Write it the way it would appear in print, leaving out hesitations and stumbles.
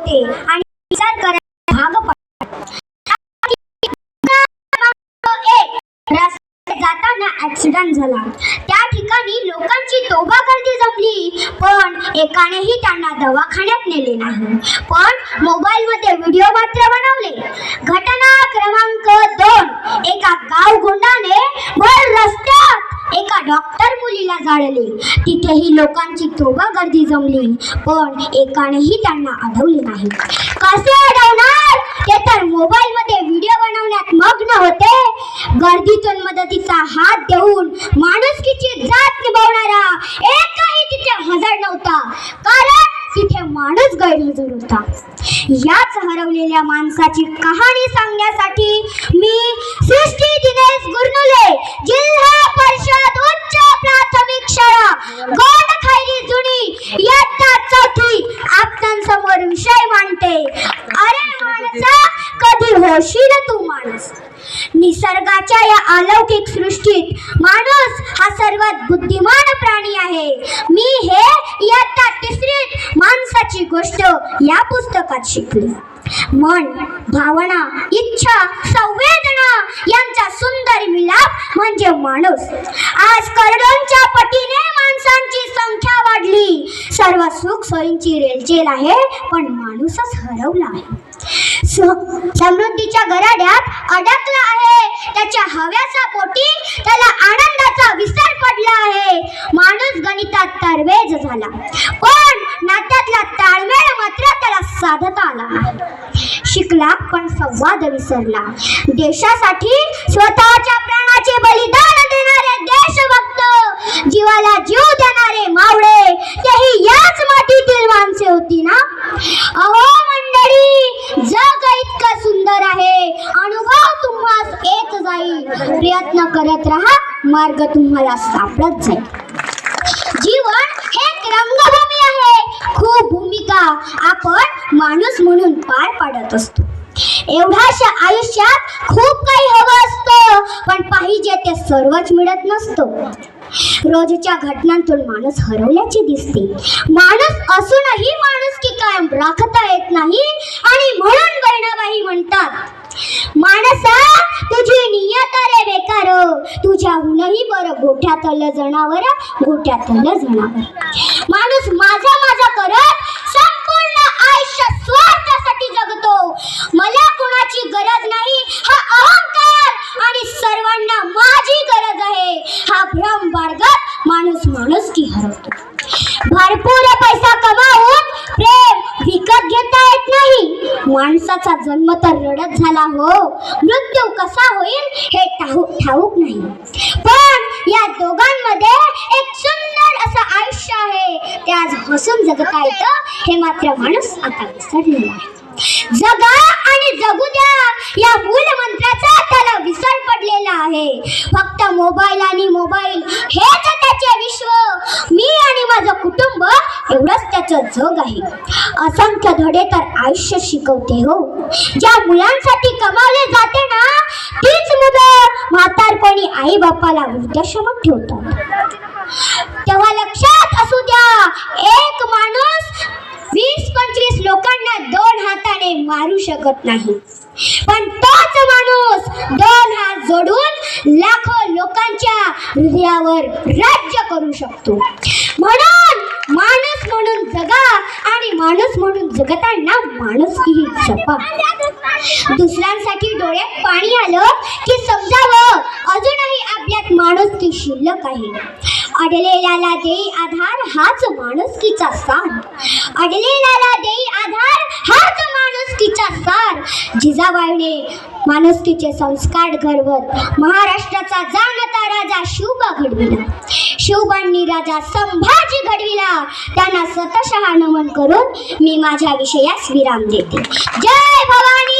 होते आणि विचार करायला भाग पडतात. जाताना ऍक्सिडेंट झाला. त्या ठिकाणी लोकांची तोबा गर्दी जमली, पण एकानेही त्यांना दवाखान्यात नेले नाही. पण मोबाईल मध्ये व्हिडिओ मात्र बनवले. घटना क्रमांक 2, एका गावगुंडाने भर रस्त्यात एका डॉक्टर मुलीला जाळले. तिथेही लोकांची तोबा गर्दी जमली, पण एकानेही त्यांना अडवले नाही. कसे अडवणार? ते तर मोबाईल मध्ये व्हिडिओ बनवण्यात मग्न होते. गर्दीतून मदतीचा हात देऊन माणुसकीची जात निभावणारा एकही तिथे हजर नव्हता, कारण तिथे माणूस गैरहजर होता. याच हरवलेल्या माणसाची कहाणी सांगण्यासाठी मी सृष्टी दिनेश गुरनुले, जिल्हा परिषद उच्च प्राथमिक शाळा गोंडखैरी जुनी इयत्ता 4थी आपणांसमोर विषय मांडते. अरे माणसा, कधी होशील तू माणूस? निसर्गाच्या या अलौकिक सृष्टीत माणूस हा सर्वात बुद्धिमान प्राणी आहे. मी हे इयत्ता 3रीत माणसाची गोष्ट या पुस्तकात शिकले. मन, भावना, इच्छा, संवेदना यांचा सुंदर मिलाप म्हणजे माणूस. आज करोडोंच्या पटीने माणसांची संख्या वाढली. सर्व सुख सोयींची रेलचेल आहे, पण माणूसच हरवला आहे. समृद्धीच्या गराड्यात अडकला आहे. त्याच्या हव्याचा पोटी त्याला आनंदाचा विसर पडला आहे. माणूस गणितात तरवेज झाला, पण नात्यातला ताळमेळ मात्र त्याला साधता आला नाही. शिकला पण संवाद विसरला. देशासाठी स्वतःच्या प्राणाचे बलिदान देणारे देशभक्त, जीवाला जीव देणारे मावळे, तेही याच मातीतील माणसे होती ना? अहो मंडळी, जग इतकं सुंदर आहे. अनुभव तुम्हाला येत जाईल. प्रयत्न करत राहा, मार्ग तुम्हाला सापडत जाईल. जीवन हे एक रंगभूमी आहे. खूप भूमिका आपण माणूस म्हणून पार पाडत असतो. एवढ्याशा आयुष्यात खूप काही हवं असतं, पण पाहिजे ते सर्वच मिळत नसतं. रोजच्या घटनांतून माणूस हरवल्याचे दिसते. माणूस असूनही माणुसकी कायम राखता येत नाही, आणि म्हणून बहिणाबाई म्हणतात, माणसा तुझी नियत रे बेकार, तुझ्याहूनही बरं गोठ्यातलं जनावर, गोठ्यातलं जनावर. माणूस माझा माझा करत संपूर्ण आयुष्य स्वार्थासाठी जगतो. मला कोणाची गरज नाही हा अहंकार आणि सर्वांना माझी गरज आहे हा भ्रम बाळगत माणूस माणुसकी हरवतो. भरपूर पैसा कमावून प्रेम विकत घेता येत नाही. माणसाचा जन्म तर रडत झाला हो, मृत्यू कसा होईल हे ठाऊक नाही. पण या दोघांमध्ये एक सुंदर असं आयुष्य आहे. ते आज हसून जगता येतं हे मात्र माणूस आता विसरलेला आहे. जगा आणि जगू द्या या मूल मंत्राचा त्याला विसर पडलेला आहे. फक्त मोबाईल आणि मोबाईल हेच त्याचे विश्व. मी आणि माझं कुटुंब एवढंच त्याचं जग आहे. असंख्य धडे तर आयुष्य शिकवते हो. ज्या मुलांसाठी कमावले जाते ना, तीच मुलं म्हातारपणी आई बापाला वृद्धाश्रमात ठेवतात. तेव्हा लक्षात असू द्या, एक माणूस 20-25 लोकांना 2 हाताने मारू शकत नाही, पण तोच माणूस 2 हात जोडून लाखो लोकांच्या हृदयावर राज्य करू शकतो. म्हणून माणूस म्हणून जगा, आणि माणूस म्हणून जगताना माणुसकी जपा. दुसऱ्यांसाठी डोळ्यात पाणी आलं की समजावं, अजूनही आपल्यात माणुसकी शिल्लक आहे. अडलेल्याला देई आधार हाच माणुसकीचा सार. अडलेल्याला देई आधार हाच माणुसकीचा सार. जिजाबाईने माणुसकीचे संस्कार घडवत महाराष्ट्राचा जाणता राजा शिवबा घडविला. शिवबांनी राजा संभाजी घडविला. त्यांना स्वतःशः नमन करून मी माझ्या विषयास विराम देते. जय भवानी.